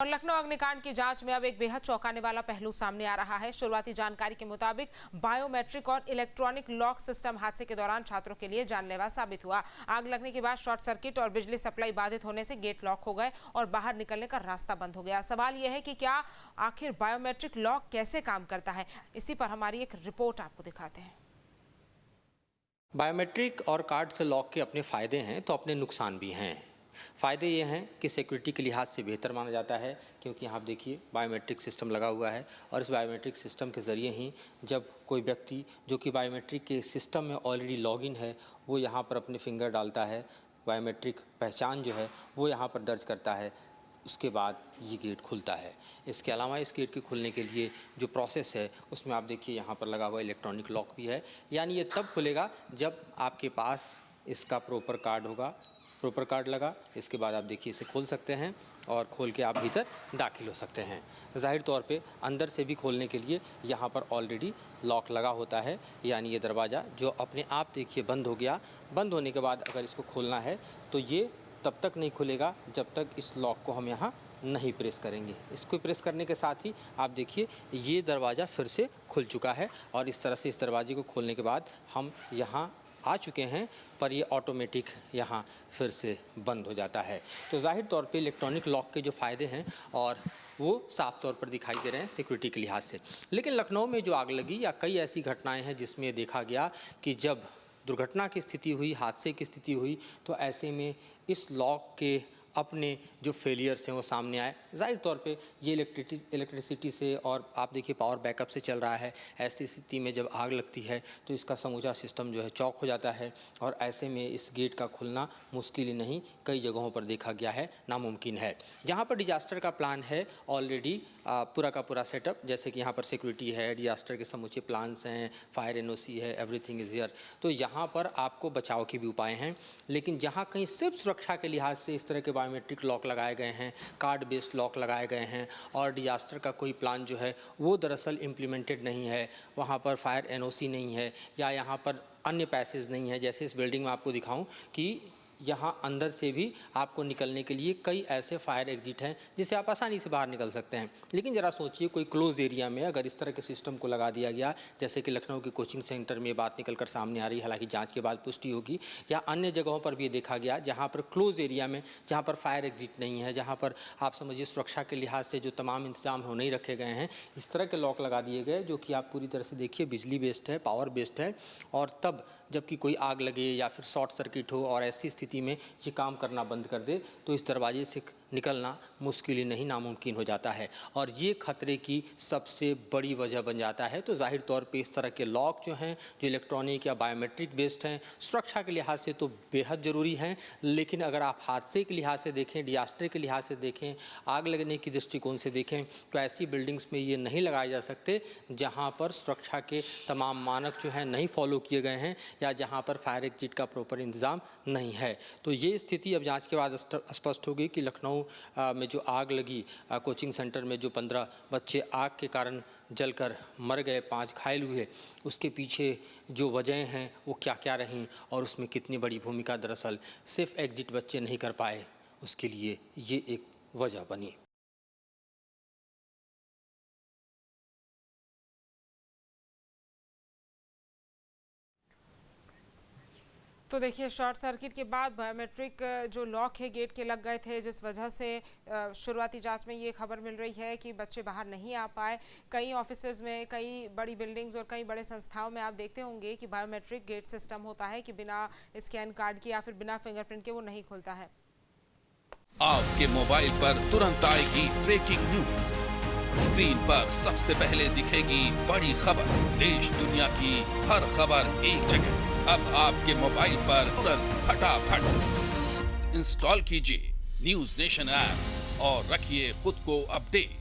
और लखनऊ अग्निकांड की जांच में अब एक बेहद चौंकाने वाला पहलू सामने आ रहा है। शुरुआती जानकारी के मुताबिक बायोमेट्रिक और इलेक्ट्रॉनिक लॉक सिस्टम हादसे के दौरान छात्रों के लिए जानलेवा साबित हुआ। आग लगने के बाद शॉर्ट सर्किट और बिजली सप्लाई बाधित होने से गेट लॉक हो गए और बाहर निकलने का रास्ता बंद हो गया। सवाल यह है कि क्या आखिर बायोमेट्रिक लॉक कैसे काम करता है, इसी पर हमारी एक रिपोर्ट आपको दिखाते हैं। बायोमेट्रिक और कार्ड से लॉक के अपने फ़ायदे हैं तो अपने नुकसान भी हैं। फ़ायदे ये हैं कि सिक्योरिटी के लिहाज से बेहतर माना जाता है, क्योंकि यहाँ आप देखिए बायोमेट्रिक सिस्टम लगा हुआ है और इस बायोमेट्रिक सिस्टम के ज़रिए ही जब कोई व्यक्ति जो कि बायोमेट्रिक के सिस्टम में ऑलरेडी लॉगिन है वो यहाँ पर अपने फिंगर डालता है, बायोमेट्रिक पहचान जो है वो यहाँ पर दर्ज करता है, उसके बाद ये गेट खुलता है। इसके अलावा इस गेट के खुलने के लिए जो प्रोसेस है उसमें आप देखिए यहाँ पर लगा हुआ इलेक्ट्रॉनिक लॉक भी है, यानी ये तब खुलेगा जब आपके पास इसका प्रॉपर कार्ड होगा, प्रॉपर कार्ड लगा, इसके बाद आप देखिए इसे खोल सकते हैं और खोल के आप भीतर दाखिल हो सकते हैं। ज़ाहिर तौर पे अंदर से भी खोलने के लिए यहाँ पर ऑलरेडी लॉक लगा होता है, यानी ये दरवाज़ा जो अपने आप देखिए बंद हो गया। बंद होने के बाद अगर इसको खोलना है तो ये तब तक नहीं खुलेगा जब तक इस लॉक को हम यहाँ नहीं प्रेस करेंगे। इसको प्रेस करने के साथ ही आप देखिए ये दरवाज़ा फिर से खुल चुका है और इस तरह से इस दरवाजे को खोलने के बाद हम यहाँ आ चुके हैं, पर ये ऑटोमेटिक यहाँ फिर से बंद हो जाता है। तो ज़ाहिर तौर पे इलेक्ट्रॉनिक लॉक के जो फ़ायदे हैं और वो साफ तौर पर दिखाई दे रहे हैं सिक्योरिटी के लिहाज से। लेकिन लखनऊ में जो आग लगी या कई ऐसी घटनाएं हैं जिसमें देखा गया कि जब दुर्घटना की स्थिति हुई, हादसे की स्थिति हुई, तो ऐसे में इस लॉक के अपने जो फेलियर्स हैं वो सामने आए। ज़ाहिर तौर पे ये इलेक्ट्रिसिटी से और आप देखिए पावर बैकअप से चल रहा है। ऐसी स्थिति में जब आग लगती है तो इसका समूचा सिस्टम जो है चौक हो जाता है और ऐसे में इस गेट का खुलना मुश्किल ही नहीं, कई जगहों पर देखा गया है नामुमकिन है। जहाँ पर डिजास्टर का प्लान है ऑलरेडी पूरा का पूरा सेटअप, जैसे कि यहाँ पर सिक्योरिटी है, डिजास्टर के समूचे प्लान्स हैं, फायर एनओसी है, एवरीथिंग इज़ हियर, तो यहाँ पर आपको बचाव के भी उपाय हैं। लेकिन जहाँ कहीं सिर्फ सुरक्षा के लिहाज से इस तरह के बायोमेट्रिक लॉक लगाए गए हैं, कार्ड बेस्ड लॉक लगाए गए हैं और डिजास्टर का कोई प्लान जो है वो दरअसल इम्प्लीमेंटेड नहीं है, वहाँ पर फायर एनओसी नहीं है या यहाँ पर अन्य पैसेज नहीं है। जैसे इस बिल्डिंग में आपको दिखाऊं कि यहाँ अंदर से भी आपको निकलने के लिए कई ऐसे फायर एग्जिट हैं जिससे आप आसानी से बाहर निकल सकते हैं। लेकिन ज़रा सोचिए कोई क्लोज एरिया में अगर इस तरह के सिस्टम को लगा दिया गया, जैसे कि लखनऊ के कोचिंग सेंटर में बात निकल कर सामने आ रही है, हालांकि जांच के बाद पुष्टि होगी, या अन्य जगहों पर भी देखा गया जहाँ पर क्लोज एरिया में जहाँ पर फायर एग्जिट नहीं है, जहाँ पर आप समझिए सुरक्षा के लिहाज से जो तमाम इंतजाम हो नहीं रखे गए हैं, इस तरह के लॉक लगा दिए गए जो कि आप पूरी तरह से देखिए बिजली बेस्ड है, पावर बेस्ड है, और तब जबकि कोई आग लगे या फिर शॉर्ट सर्किट हो और ऐसी स्थिति में ये काम करना बंद कर दे तो इस दरवाजे से निकलना मुश्किल ही नहीं नामुमकिन हो जाता है और ये खतरे की सबसे बड़ी वजह बन जाता है। तो जाहिर तौर पे इस तरह के लॉक जो हैं जो इलेक्ट्रॉनिक या बायोमेट्रिक बेस्ड हैं, सुरक्षा के लिहाज से तो बेहद ज़रूरी हैं, लेकिन अगर आप हादसे के लिहाज से देखें, डिजास्टर के लिहाज से देखें, आग लगने की दृष्टिकोण से देखें, तो ऐसी बिल्डिंग्स में ये नहीं लगाए जा सकते जहाँ पर सुरक्षा के तमाम मानक जो हैं नहीं फॉलो किए गए हैं या जहाँ पर फायर एग्जिट का प्रॉपर इंतज़ाम नहीं है। तो ये स्थिति अब जांच के बाद स्पष्ट होगी कि लखनऊ में जो आग लगी कोचिंग सेंटर में, जो 15 बच्चे आग के कारण जलकर मर गए, 5 घायल हुए, उसके पीछे जो वजह हैं वो क्या क्या रहीं और उसमें कितनी बड़ी भूमिका दरअसल सिर्फ एग्जिट बच्चे नहीं कर पाए, उसके लिए ये एक वजह बनी। तो देखिए शॉर्ट सर्किट के बाद बायोमेट्रिक जो लॉक है गेट के लग गए थे, जिस वजह से शुरुआती जांच में ये खबर मिल रही है कि बच्चे बाहर नहीं आ पाए। कई ऑफिसेज में, कई बड़ी बिल्डिंग्स और कई बड़े संस्थाओं में आप देखते होंगे कि बायोमेट्रिक गेट सिस्टम होता है कि बिना स्कैन कार्ड के या फिर बिना फिंगरप्रिंट के वो नहीं खुलता है। आपके मोबाइल पर तुरंत आएगी ब्रेकिंग न्यूज, स्क्रीन पर सबसे पहले दिखेगी बड़ी खबर, देश दुनिया की हर खबर एक जगह। अब आपके मोबाइल पर तुरंत फटाफट इंस्टॉल कीजिए न्यूज़ नेशन ऐप और रखिए खुद को अपडेट।